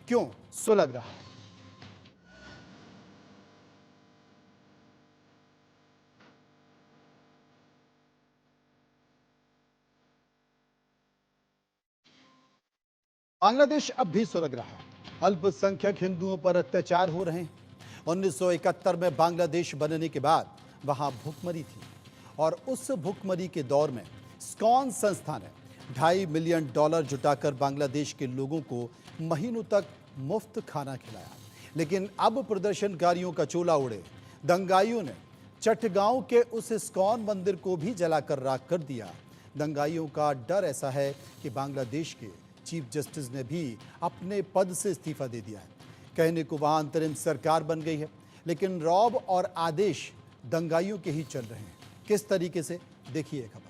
क्यों सुलग रहा है। बांग्लादेश अब भी सुलग रहा है। अल्पसंख्यक हिंदुओं पर अत्याचार हो रहे हैं। 1971 में बांग्लादेश बनने के बाद वहां भुखमरी थी और उस भुखमरी के दौर में स्कॉन संस्था ने $2.5 मिलियन जुटाकर बांग्लादेश के लोगों को महीनों तक मुफ्त खाना खिलाया। लेकिन अब प्रदर्शनकारियों का चोला उड़े दंगाइयों ने चटगांव के उस स्कॉन मंदिर को भी जलाकर राख कर दिया। दंगाइयों का डर ऐसा है कि बांग्लादेश के चीफ जस्टिस ने भी अपने पद से इस्तीफा दे दिया है। कहने को वहां अंतरिम सरकार बन गई है, लेकिन रौब और आदेश दंगाइयों के ही चल रहे हैं। किस तरीके से, देखिए खबर।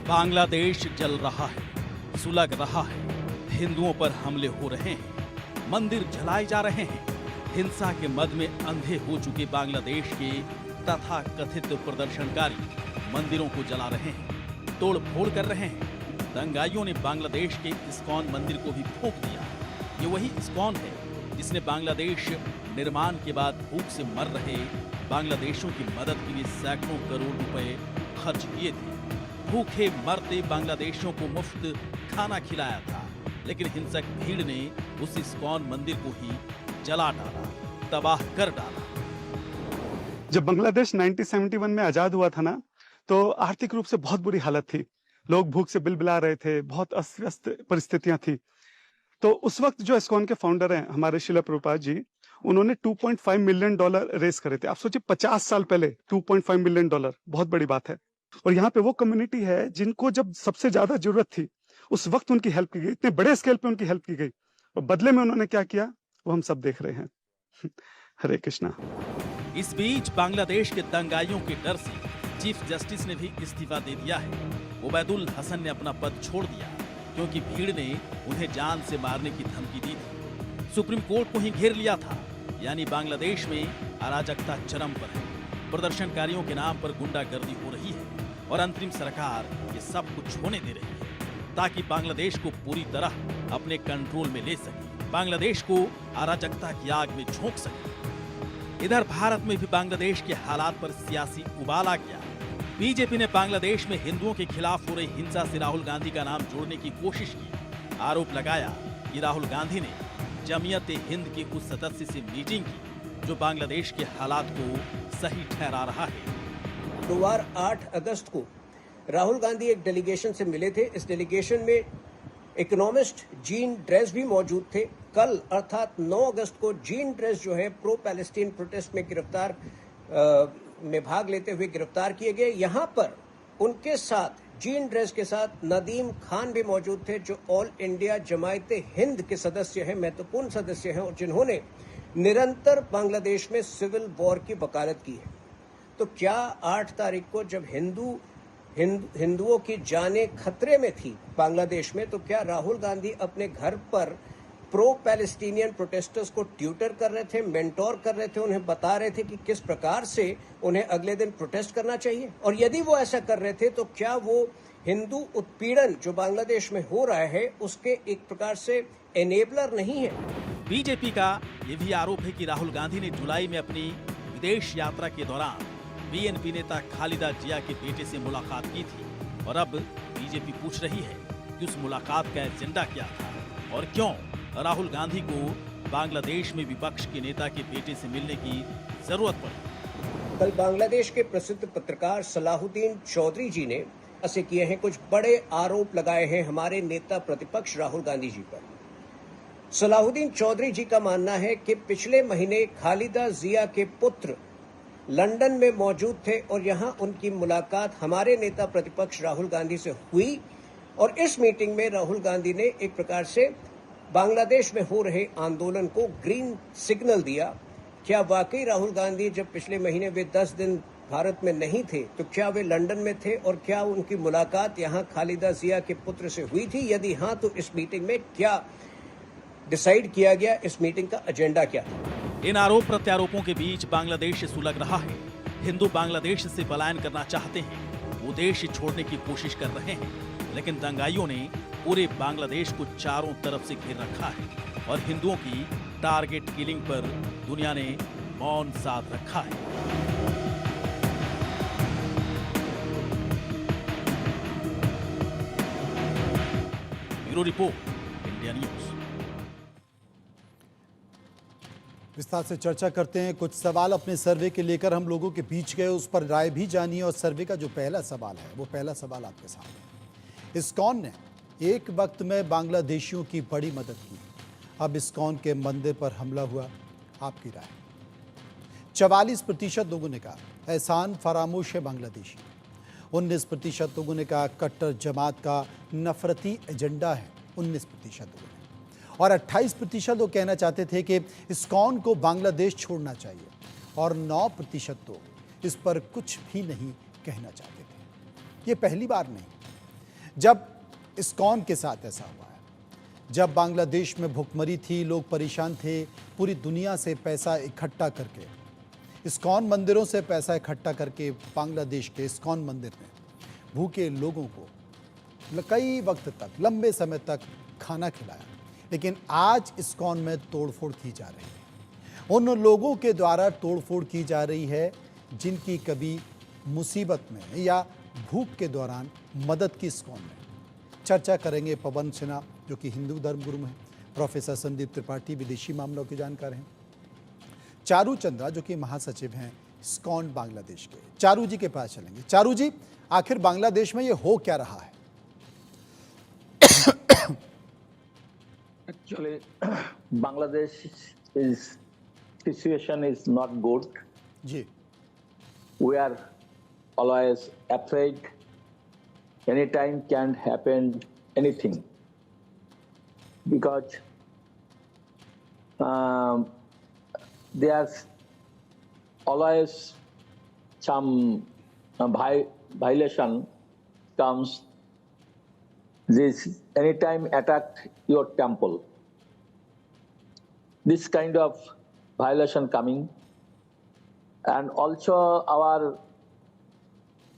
बांग्लादेश जल रहा है, सुलग रहा है, हिंदुओं पर हमले हो रहे हैं, मंदिर जलाए जा रहे हैं। हिंसा के मद में अंधे हो चुके बांग्लादेश के तथा कथित प्रदर्शनकारी मंदिरों को जला रहे हैं, तोड़ फोड़ कर रहे हैं। दंगाइयों ने बांग्लादेश के इस्कॉन मंदिर को भी फूंक दिया। ये वही इस्कॉन है जिसने बांग्लादेश निर्माण के बाद भूख से मर रहे बांग्लादेशियों की मदद के लिए सैकड़ों करोड़ रुपए खर्च किए थे। भूखे मरते बांग्लादेशियों को मुफ्त खाना खिलाया था, लेकिन हिंसक भीड़ ने उस इस्कॉन मंदिर को ही जला डाला, तबाह कर डाला। जब बांग्लादेश 1971 में आजाद हुआ था ना, तो आर्थिक रूप से बहुत बुरी हालत थी। लोग भूख से बिलबिला रहे थे, बहुत अस्त-व्यस्त परिस्थितियां थी। तो उस वक्त जो इस्कॉन के फाउंडर हैं हमारे शिला प्रभुपाद जी, उन्होंने $2.5 मिलियन रेस करे थे। आप सोचिए 50 साल पहले $2.5 मिलियन, बहुत बड़ी बात है। और यहाँ पे वो कम्युनिटी है जिनको जब सबसे ज्यादा जरूरत थी उस वक्त उनकी हेल्प की गई, इतने बड़े स्केल पे उनकी हेल्प की गई, और बदले में उन्होंने क्या किया वो हम सब देख रहे हैं। हरे कृष्णा। इस बीच बांग्लादेश के दंगाइयों के डर से चीफ जस्टिस ने भी इस्तीफा दे दिया है। उबैदुल हसन ने अपना पद छोड़ दिया क्योंकि भीड़ ने उन्हें जान से मारने की धमकी दी थी। सुप्रीम कोर्ट को ही घेर लिया था। यानी बांग्लादेश में अराजकता चरम पर है। प्रदर्शनकारियों के नाम पर गुंडागर्दी हो रही है और अंतरिम सरकार ये सब कुछ होने दे रही है ताकि बांग्लादेश को पूरी तरह अपने कंट्रोल में ले सके, बांग्लादेश को अराजकता की आग में झोंक सके। इधर भारत में भी बांग्लादेश के हालात पर सियासी उबाल आ गया। बीजेपी ने बांग्लादेश में हिंदुओं के खिलाफ हो रही हिंसा से राहुल गांधी का नाम जोड़ने की कोशिश की। आरोप लगाया कि राहुल गांधी ने जमीयत हिंद के उस सदस्य से मीटिंग की जो बांग्लादेश के हालात को सही ठहरा रहा है। गुरुवार 8 अगस्त को राहुल गांधी एक डेलीगेशन से मिले थे। इस डेलीगेशन में इकोनॉमिस्ट जीन ड्रेस भी मौजूद थे। कल अर्थात 9 अगस्त को जीन ड्रेस जो है प्रो पैलेस्टीन प्रोटेस्ट में में भाग लेते हुए गिरफ्तार किए गए। यहां पर उनके साथ जीन ड्रेस के साथ नदीम खान भी मौजूद थे जो ऑल इंडिया जमायत हिंद के सदस्य हैं, महत्वपूर्ण सदस्य हैं और जिन्होंने निरंतर बांग्लादेश में सिविल वॉर की वकालत की है। तो क्या 8 तारीख को जब हिंदुओं की जानें खतरे में थी बांग्लादेश में, तो क्या राहुल गांधी अपने घर पर प्रो पैलेस्टीनियन प्रोटेस्टर्स को ट्यूटर कर रहे थे, मेंटोर कर रहे थे, उन्हें बता रहे थे कि किस प्रकार से उन्हें अगले दिन प्रोटेस्ट करना चाहिए? और यदि वो ऐसा कर रहे थे तो क्या वो हिंदू उत्पीड़न जो बांग्लादेश में हो रहा है उसके एक प्रकार से एनेबलर नहीं है? बीजेपी का ये भी आरोप है कि राहुल गांधी ने जुलाई में अपनी विदेश यात्रा के दौरान बीएनपी नेता खालिदा जिया के बेटे से मुलाकात की थी और अब बीजेपी पूछ रही है कि उस मुलाकात का एजेंडा क्या था और क्यों राहुल गांधी को बांग्लादेश में विपक्ष के नेता के बेटे से मिलने की जरूरत पड़ी। कल बांग्लादेश के प्रसिद्ध पत्रकार सलाहुद्दीन चौधरी जी ने ऐसे किए हैं, कुछ बड़े आरोप लगाए हैं हमारे नेता प्रतिपक्ष राहुल गांधी जी पर। सलाहुद्दीन चौधरी जी का मानना है कि पिछले महीने खालिदा जिया के पुत्र लंदन में मौजूद थे और यहां उनकी मुलाकात हमारे नेता प्रतिपक्ष राहुल गांधी से हुई और इस मीटिंग में राहुल गांधी ने एक प्रकार से बांग्लादेश में हो रहे आंदोलन को ग्रीन सिग्नल दिया। क्या वाकई राहुल गांधी जब पिछले महीने वे 10 दिन भारत में नहीं थे तो क्या वे लंदन में थे और क्या उनकी मुलाकात यहां खालिदा जिया के पुत्र से हुई थी? यदि हां तो इस मीटिंग में क्या डिसाइड किया गया, इस मीटिंग का एजेंडा क्या था? इन आरोप प्रत्यारोपों के बीच बांग्लादेश सुलग रहा है। हिंदू बांग्लादेश से पलायन करना चाहते हैं, वो देश छोड़ने की कोशिश कर रहे हैं, लेकिन दंगाइयों ने पूरे बांग्लादेश को चारों तरफ से घेर रखा है और हिंदुओं की टारगेट किलिंग पर दुनिया ने मौन साध रखा है। Bureau report, India news. विस्तार से चर्चा करते हैं। कुछ सवाल अपने सर्वे के लेकर हम लोगों के बीच गए, उस पर राय भी जानिए। और सर्वे का जो पहला सवाल है, वो पहला सवाल आपके सामने है। इस्कॉन ने एक वक्त में बांग्लादेशियों की बड़ी मदद की, अब इस्कॉन के मंदिर पर हमला हुआ, आपकी राय? 44% लोगों ने कहा एहसान फरामोश है बांग्लादेशी। 19% लोगों ने कहा कट्टर जमात का नफरती एजेंडा है, 19% लोगों ने। और 28% लोग कहना चाहते थे कि इस्कॉन को बांग्लादेश छोड़ना चाहिए, और 9% लोग इस पर कुछ भी नहीं कहना चाहते थे। ये पहली बार नहीं जब इस्कॉन के साथ ऐसा हुआ है। जब बांग्लादेश में भुखमरी थी, लोग परेशान थे, पूरी दुनिया से पैसा इकट्ठा करके, इस्कॉन मंदिरों से पैसा इकट्ठा करके बांग्लादेश के इस्कॉन मंदिर में भूखे लोगों को कई वक्त तक, लंबे समय तक खाना खिलाया। लेकिन आज इस्कॉन में तोड़फोड़ की जा रही है, उन लोगों के द्वारा तोड़फोड़ की जा रही है जिनकी कभी मुसीबत में या भूख के दौरान मदद की इस्कॉन में। चर्चा करेंगे पवन सिन्हा, जो कि हिंदू धर्मगुरु हैं, प्रोफेसर संदीप त्रिपाठी विदेशी मामलों के जानकार हैं, चारू चंद्रा जो कि महासचिव हैं इस्कॉन बांग्लादेश के। चारू जी के पास चलेंगे। चारू जी, आखिर बांग्लादेश में ये हो क्या रहा है? Actually, Bangladesh situation is not good. जी, We are always afraid. Anytime can happen anything because there's always some violation comes. This anytime attack your temple. This kind of violation coming, and also our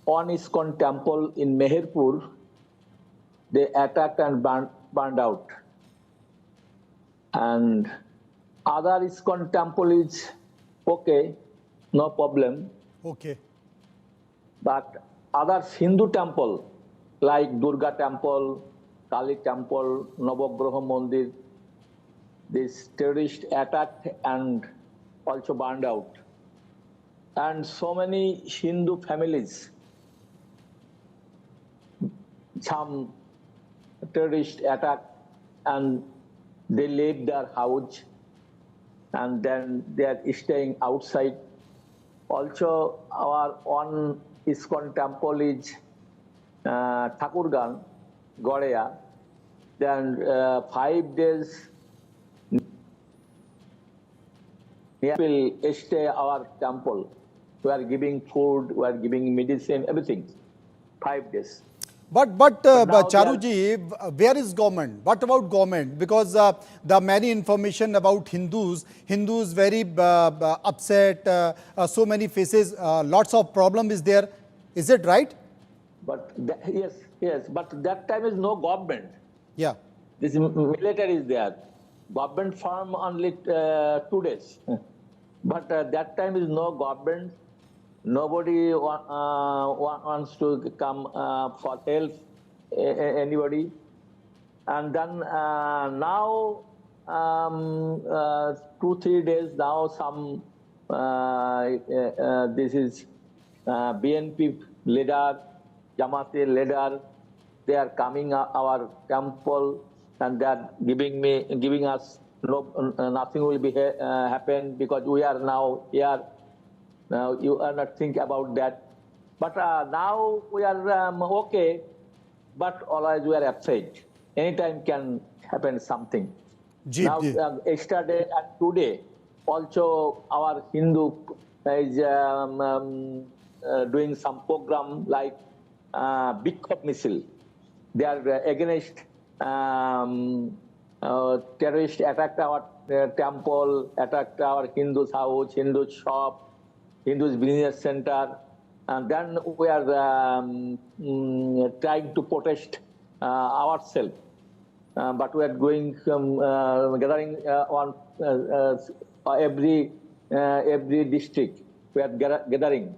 one ISKCON temple in Meherpur, they attacked and burned out. And other ISKCON temple is okay, no problem. Okay, But other Hindu temple like Durga temple, Kali temple, Navagraha Mandir, this terrorist attacked and also burned out. And so many Hindu families, some terrorist attack and they leave their house and then they are staying outside. Also, our one ISKCON temple is Thakurgan, Gorea. Then 5 days people stay our temple. We are giving food, we are giving medicine, everything. 5 days. but now Charu they ji, where is government? What about government? Because the many information about Hindus very upset, so many faces, lots of problem is there. Is it right? But yes, but that time is no government. Yeah. This military is there. Government form only 2 days. But that time is no government. Nobody wants to come for help, anybody. And then now, 2-3 days now, some this is BNP leader, Jamaati leader, they are coming our temple and they are giving us nothing will be happen because we are now here. Now you are not think about that. But now we are okay, but always we are afraid. Anytime can happen something. Ji, Now ji. yesterday and today also our Hindu is doing some program like Bikkhop Missile. They are against terrorist attacked our temple, attacked our Hindu's house, Hindu's shop, Hindu's business center, and then we are trying to protest ourselves. But we are going gathering on every district. We are gathering,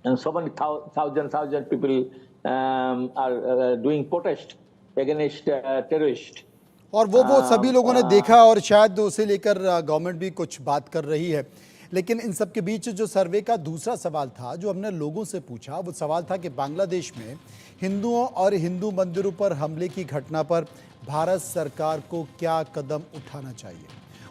and so many thousand people are doing protest against terrorists. और वो सभी लोगों ने देखा और शायद उसे लेकर गवर्नमेंट भी कुछ बात कर रही है। लेकिन इन सब के बीच जो सर्वे का दूसरा सवाल था, जो हमने लोगों से पूछा, वो सवाल था कि बांग्लादेश में हिंदुओं और हिंदू मंदिरों पर हमले की घटना पर भारत सरकार को क्या कदम उठाना चाहिए।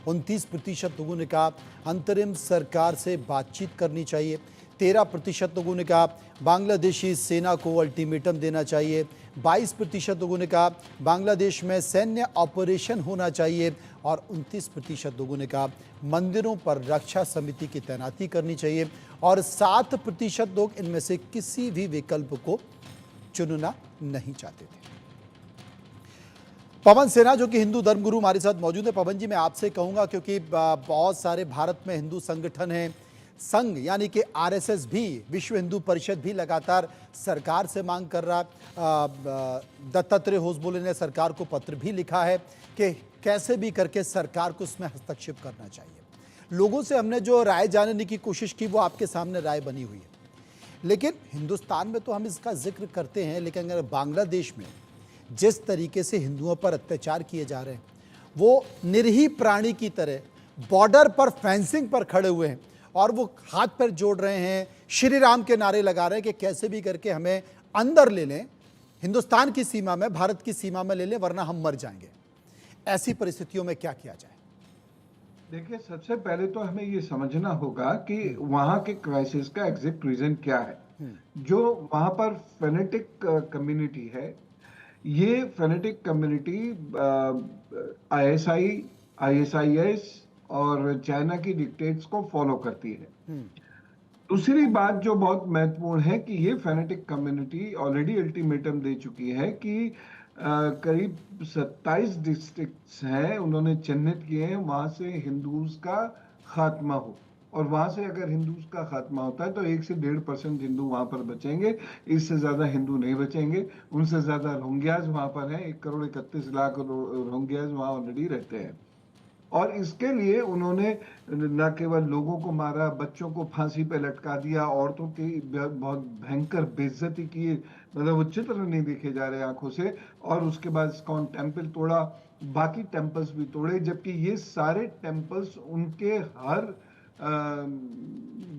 29% लोगों ने कहा अंतरिम सरकार से बातचीत करनी चाहिए। 13% लोगों ने कहा बांग्लादेशी सेना को अल्टीमेटम देना चाहिए। 22% लोगों ने कहा बांग्लादेश में सैन्य ऑपरेशन होना चाहिए और 29% लोगों ने कहा मंदिरों पर रक्षा समिति की तैनाती करनी चाहिए और 7% लोग इनमें से किसी भी विकल्प को चुनना नहीं चाहते थे। पवन सेना जो कि हिंदू धर्मगुरु हमारे साथ मौजूद है। पवन जी, मैं आपसे कहूंगा क्योंकि बहुत सारे भारत में हिंदू संगठन हैं, संघ यानी कि आरएसएस भी, विश्व हिंदू परिषद भी लगातार सरकार से मांग कर रहा। दत्तात्रेय होसबोले ने सरकार को पत्र भी लिखा है कि कैसे भी करके सरकार को इसमें हस्तक्षेप करना चाहिए। लोगों से हमने जो राय जानने की कोशिश की वो आपके सामने राय बनी हुई है। लेकिन हिंदुस्तान में तो हम इसका जिक्र करते हैं, लेकिन अगर बांग्लादेश में जिस तरीके से हिंदुओं पर अत्याचार किए जा रहे हैं, वो निरीह प्राणी की तरह बॉर्डर पर फेंसिंग पर खड़े हुए हैं और वो हाथ पैर जोड़ रहे हैं, श्री राम के नारे लगा रहे हैं कि कैसे भी करके हमें अंदर ले लें, हिंदुस्तान की सीमा में, भारत की सीमा में ले लें, वरना हम मर जाएंगे। ऐसी परिस्थितियों में क्या किया जाए? देखिए, सबसे पहले तो हमें ये समझना होगा कि वहां के क्राइसिस का एग्जैक्ट रीजन क्या है। जो वहां पर फेनेटिक कम्युनिटी है, ये फेनेटिक कम्युनिटी ISIS और चाइना की डिक्टेट्स को फॉलो करती है। दूसरी बात जो बहुत महत्वपूर्ण है कि ये फेनेटिक कम्युनिटी ऑलरेडी अल्टीमेटम दे चुकी है कि करीब 27 डिस्ट्रिक्ट्स हैं, उन्होंने चिन्हित किए हैं, वहां से हिंदूज का खात्मा हो, और वहां से अगर हिंदूज का खात्मा होता है तो 1 से 1.5% हिंदू वहां पर बचेंगे, इससे ज्यादा हिंदू नहीं बचेंगे। उनसे ज्यादा रोहिंग्याज वहां पर हैं, 1,31,00,000 रोहिंग्याज वहां ऑलरेडी रहते हैं। और इसके लिए उन्होंने न केवल लोगों को मारा, बच्चों को फांसी पे लटका दिया, औरतों की बहुत भयंकर बेइज्जती की, मतलब वो चित्र नहीं देखे जा रहे आंखों से। और उसके बाद इस्कॉन टेम्पल तोड़ा, बाकी टेम्पल्स भी तोड़े, जबकि ये सारे टेम्पल्स उनके हर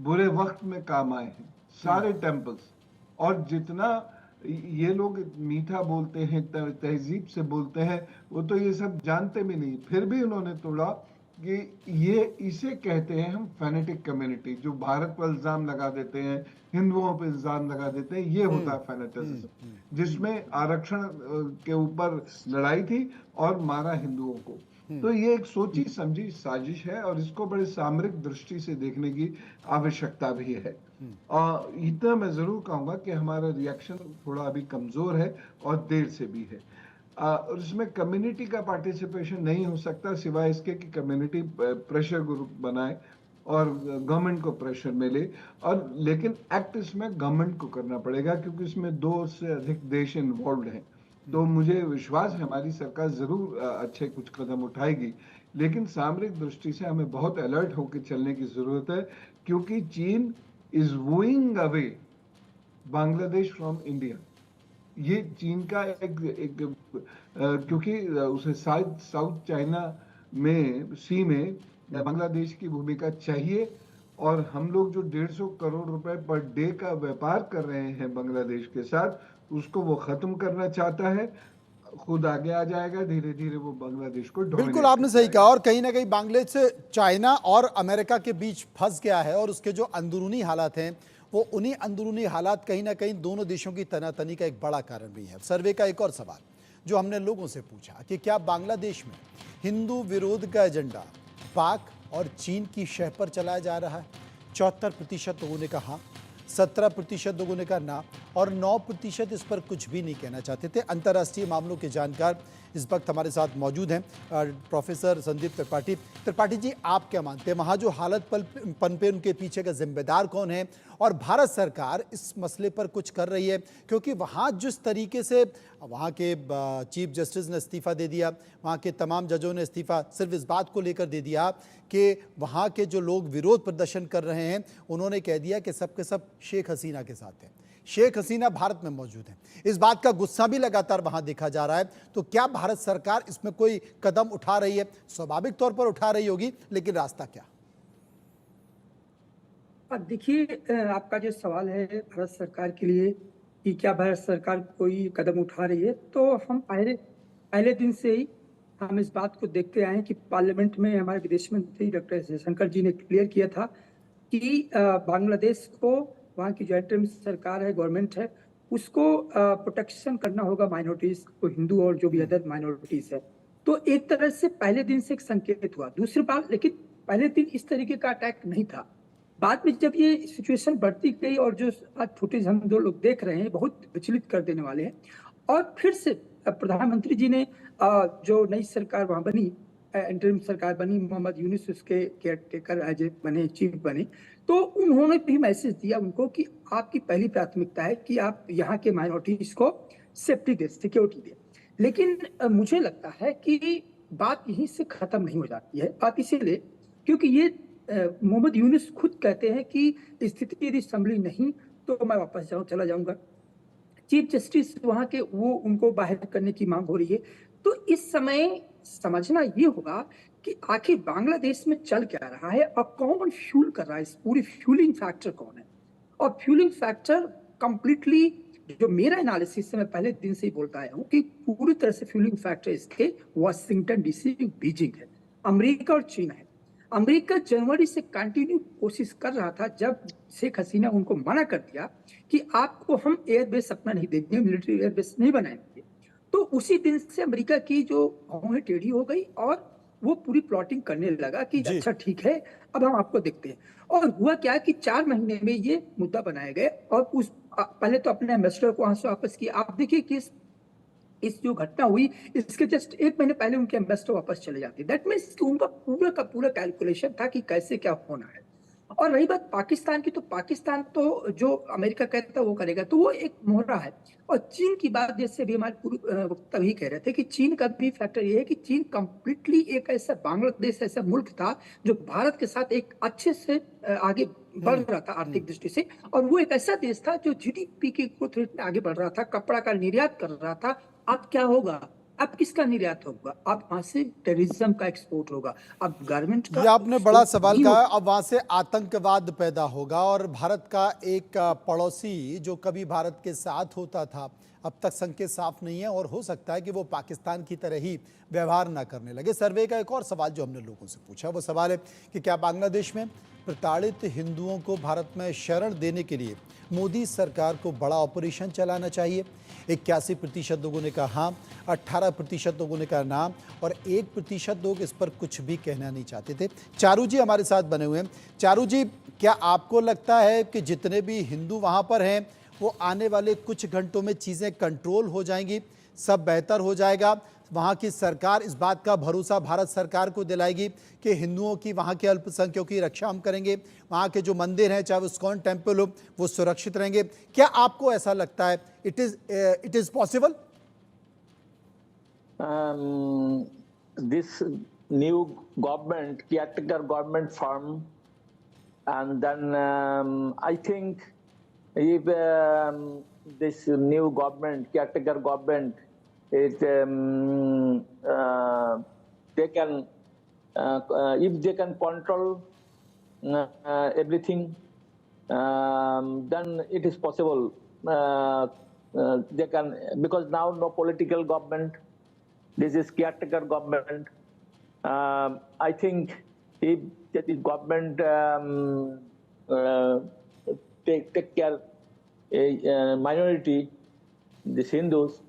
बुरे वक्त में काम आए हैं, सारे टेम्पल्स। और जितना ये लोग मीठा बोलते हैं, तहजीब से बोलते हैं, वो तो ये सब जानते भी नहीं, फिर भी उन्होंने तोड़ा। कि ये इसे कहते हैं हम फेनेटिक कम्युनिटी, जो भारत पर इल्जाम लगा देते हैं, हिंदुओं पर इल्जाम लगा देते हैं, ये होता है फेनेटिज्म, जिसमें आरक्षण के ऊपर लड़ाई थी और मारा हिंदुओं को। तो ये एक सोची समझी साजिश है और इसको बड़े सामरिक दृष्टि से देखने की आवश्यकता भी है। और इतना मैं जरूर कहूंगा कि हमारा रिएक्शन थोड़ा अभी कमजोर है और देर से भी है। और इसमें कम्युनिटी का पार्टिसिपेशन नहीं हो सकता सिवाय इसके कि कम्युनिटी प्रेशर ग्रुप बनाए और गवर्नमेंट को प्रेशर मिले। और लेकिन एक्ट इसमें गवर्नमेंट को करना पड़ेगा, क्योंकि इसमें 2 से अधिक देश इन्वॉल्व हैं। तो मुझे विश्वास है हमारी सरकार जरूर अच्छे कुछ कदम उठाएगी, लेकिन सामरिक दृष्टि से हमें बहुत अलर्ट होकर चलने की जरूरत है, क्योंकि चीन is wooing away Bangladesh from India. ये चीन का एक क्योंकि उसे साउथ चाइना में सी में बांग्लादेश की भूमिका चाहिए, और हम लोग जो 150 करोड़ रुपए पर डे का व्यापार कर रहे हैं बांग्लादेश के साथ, उसको वो खत्म करना चाहता है। खुद आगे आ जाएगा, धीरे धीरे वो बांग्लादेश को बिल्कुल आपने सही कहा। और कहीं ना कहीं बांग्लादेश चाइना और अमेरिका के बीच फंस गया है, और उसके जो अंदरूनी हालात हैं, वो उन्हीं अंदरूनी हालात कहीं ना कहीं दोनों देशों की तनातनी का एक बड़ा कारण भी है। सर्वे का एक और सवाल जो हमने लोगों से पूछा कि क्या बांग्लादेश में हिंदू विरोध का एजेंडा पाक और चीन की शह पर चलाया जा रहा है? 74% लोगों ने कहा हाँ, 17% लोगों ने कहा ना, और 9% इस पर कुछ भी नहीं कहना चाहते थे। अंतर्राष्ट्रीय मामलों के जानकार इस वक्त हमारे साथ मौजूद हैं प्रोफेसर संदीप त्रिपाठी। त्रिपाठी जी, आप क्या मानते हैं, वहाँ जो हालत पनपे उनके पीछे का जिम्मेदार कौन है, और भारत सरकार इस मसले पर कुछ कर रही है? क्योंकि वहाँ जिस तरीके से वहाँ के चीफ जस्टिस ने इस्तीफ़ा दे दिया, वहाँ के तमाम जजों ने इस्तीफ़ा सिर्फ इस बात को लेकर दे दिया कि वहाँ के जो लोग विरोध प्रदर्शन कर रहे हैं उन्होंने कह दिया कि सब के सब शेख हसीना के साथ हैं, शेख हसीना भारत में मौजूद है। इस बात का गुस्सा भी लगातार वहाँ देखा जा रहा है। तो क्या भारत सरकार इसमें कोई कदम उठा रही है? स्वाभाविक तौर पर उठा रही होगी, लेकिन रास्ता क्या? देखिए, आपका जो सवाल है भारत सरकार के लिए कि क्या भारत सरकार कोई कदम उठा रही है, तो हम पहले दिन से ही हम इस बात को देखते आए हैं कि पार्लियामेंट में हमारे विदेश मंत्री डॉक्टर एस जयशंकर जी ने क्लियर किया था कि बांग्लादेश को, वहाँ की जो इंटरिम सरकार है, गवर्नमेंट है, उसको प्रोटेक्शन करना होगा माइनॉरिटीज को, हिंदू और जो भी अदर माइनॉरिटीज है। तो एक तरह से पहले दिन से एक संकेत हुआ। दूसरी बात, लेकिन पहले दिन इस तरीके का अटैक नहीं था। बाद में जब ये सिचुएशन बढ़ती गई और जो आज फुटेज हम दो लोग देख रहे हैं बहुत विचलित कर देने वाले हैं। और फिर से प्रधानमंत्री जी ने जो नई सरकार वहाँ बनी, इंटरिम सरकार बनी, मोहम्मद यूनुस उसके केयरटेकर एज बने, चीफ बने, तो उन्होंने भी मैसेज दिया उनको कि आपकी पहली प्राथमिकता है कि आप यहाँ के माइनॉरिटीज को सेफ्टी दे, सिक्योरिटी दे। लेकिन मुझे लगता है कि बात यहीं से खत्म नहीं हो जाती है। बात इसीलिए क्योंकि ये मोहम्मद यूनुस खुद कहते हैं कि स्थिति यदि संभली नहीं तो मैं वापस चला जाऊंगा। चीफ जस्टिस वहां के, वो उनको बाहर करने की मांग हो रही है। तो इस समय समझना ये होगा कि आखिर बांग्लादेश में चल क्या रहा है और कौन फ्यूल कर रहा है, इस पूरी फ्यूलिंग फैक्टर कौन है। और फ्यूलिंग फैक्टर कंप्लीटली, जो मेरा एनालिसिस है, मैं पहले दिन से ही बोलता आया हूँ कि पूरी तरह से फ्यूलिंग फैक्टर इसके वाशिंगटन डीसी, बीजिंग है, अमेरिका और चीन है। अमेरिका जनवरी से कंटिन्यू कोशिश कर रहा था, जब शेख हसीना उनको मना कर दिया कि आपको हम एयरबेस अपना नहीं देंगे, मिलिट्री एयरबेस नहीं बनाएंगे, तो उसी दिन से अमेरिका की जो भौहें टेढ़ी हो गई और वो पूरी प्लॉटिंग करने लगा कि अच्छा ठीक है, अब हम आपको देखते हैं। और हुआ क्या कि 4 महीने में ये मुद्दा बनाए गए और उस पहले तो अपने एम्बेसडर को वहां से वापस किया। आप देखिए कि इस जो घटना हुई, इसके जस्ट 1 महीने पहले उनके एम्बेसडर वापस चले जाते। दैट मीन्स कि उनका पूरा का पूरा कैलकुलेशन था कि कैसे क्या होना है। और रही बात पाकिस्तान की, तो पाकिस्तान तो जो अमेरिका कहता है वो करेगा, तो वो एक मोहरा है। और चीन की बात, जैसे भी हमारे तभी कह रहे थे कि चीन का भी फैक्टर ये है कि चीन कंप्लीटली एक ऐसा, बांग्लादेश ऐसा मुल्क था जो भारत के साथ एक अच्छे से आगे बढ़ रहा था आर्थिक दृष्टि से, और वो एक ऐसा देश था जो जीडीपी की ग्रोथ रेट में आगे बढ़ रहा था, कपड़ा का निर्यात कर रहा था। अब क्या होगा, अब किसका निर्यात होगा, अब वहां से टेररिज्म का एक्सपोर्ट होगा, अब गारमेंट का। ये आपने बड़ा सवाल कहा। अब वहां से आतंकवाद पैदा होगा, और भारत का एक पड़ोसी जो कभी भारत के साथ होता था, अब तक संकेत साफ नहीं है, और हो सकता है कि वो पाकिस्तान की तरह ही व्यवहार ना करने लगे। सर्वे का एक और सवाल जो हमने लोगों से पूछा, वो सवाल है कि क्या बांग्लादेश में प्रताड़ित हिंदुओं को भारत में शरण देने के लिए मोदी सरकार को बड़ा ऑपरेशन चलाना चाहिए? 81% लोगों ने कहा हाँ, 18% लोगों ने कहा ना, और 1% लोग इस पर कुछ भी कहना नहीं चाहते थे। चारू जी हमारे साथ बने हुए हैं। चारू जी, क्या आपको लगता है कि जितने भी हिंदू वहाँ पर हैं वो आने वाले कुछ घंटों में चीज़ें कंट्रोल हो जाएंगी, सब बेहतर हो जाएगा? वहाँ की सरकार इस बात का भरोसा भारत सरकार को दिलाएगी कि हिंदुओं की, वहाँ के अल्पसंख्यकों की रक्षा हम करेंगे, वहाँ के जो मंदिर हैं, चाहे वो इस्कॉन टेम्पल हो, वो सुरक्षित रहेंगे? क्या आपको ऐसा लगता है? It is possible? This new government, caretaker government form, and then I think if this new government, caretaker government, is they can if they can control everything, then it is possible. They can, because now no political government, this is caretaker government. I think if that is government take care minority, these Hindus,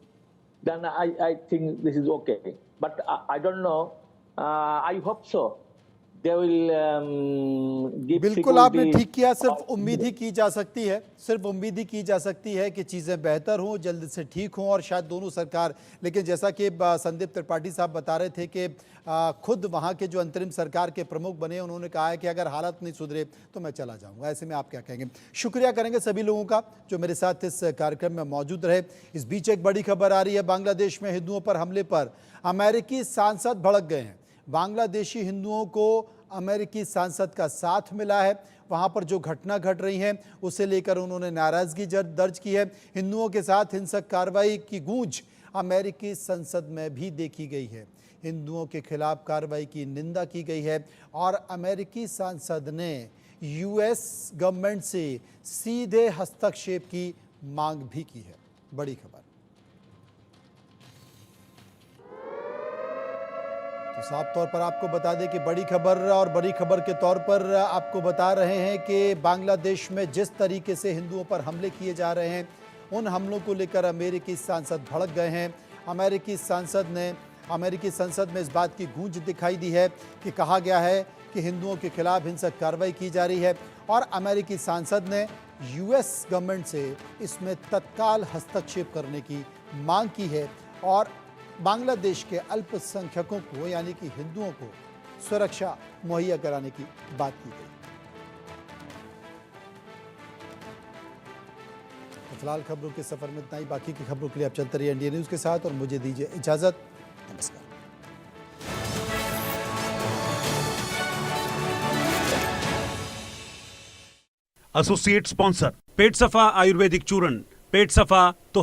then I think this is okay. But I don't know. I hope so. they will give बिल्कुल आपने security ठीक किया। सिर्फ of- उम्मीद ही की जा सकती है, सिर्फ उम्मीद ही की जा सकती है कि चीज़ें बेहतर हों, जल्द से ठीक हों और शायद दोनों सरकार। लेकिन जैसा कि संदीप त्रिपाठी साहब बता रहे थे कि खुद वहाँ के जो अंतरिम सरकार के प्रमुख बने, उन्होंने कहा है कि अगर हालत नहीं सुधरे तो मैं चला जाऊँगा। ऐसे में आप क्या कहेंगे? शुक्रिया करेंगे सभी लोगों का जो मेरे साथ इस कार्यक्रम में मौजूद रहे। इस बीच एक बड़ी खबर आ रही है, बांग्लादेश में हिंदुओं पर हमले पर अमेरिकी सांसद भड़क गए हैं। बांग्लादेशी हिंदुओं को अमेरिकी सांसद का साथ मिला है। वहां पर जो घटना घट रही है उसे लेकर उन्होंने नाराजगी दर्ज की है। हिंदुओं के साथ हिंसक कार्रवाई की गूंज अमेरिकी संसद में भी देखी गई है। हिंदुओं के खिलाफ कार्रवाई की निंदा की गई है और अमेरिकी सांसद ने यूएस गवर्नमेंट से सीधे हस्तक्षेप की मांग भी की है। बड़ी खबर। तो साफ तौर पर आपको बता दें कि बड़ी खबर, और बड़ी खबर के तौर पर आपको बता रहे हैं कि बांग्लादेश में जिस तरीके से हिंदुओं पर हमले किए जा रहे हैं, उन हमलों को लेकर अमेरिकी सांसद भड़क गए हैं। अमेरिकी संसद में इस बात की गूंज दिखाई दी है कि कहा गया है कि हिंदुओं के खिलाफ हिंसक कार्रवाई की जा रही है और अमेरिकी सांसद ने यूएस गवर्नमेंट से इसमें तत्काल हस्तक्षेप करने की मांग की है और बांग्लादेश के अल्पसंख्यकों को यानी कि हिंदुओं को सुरक्षा मुहैया कराने की बात की गई। तो फिलहाल खबरों के सफर में इतना ही। बाकी की खबरों के लिए आप चलते रहिए इंडिया न्यूज के साथ और मुझे दीजिए इजाजत। नमस्कार। एसोसिएट स्पॉन्सर पेट सफा आयुर्वेदिक चूर्ण। पेट सफा तो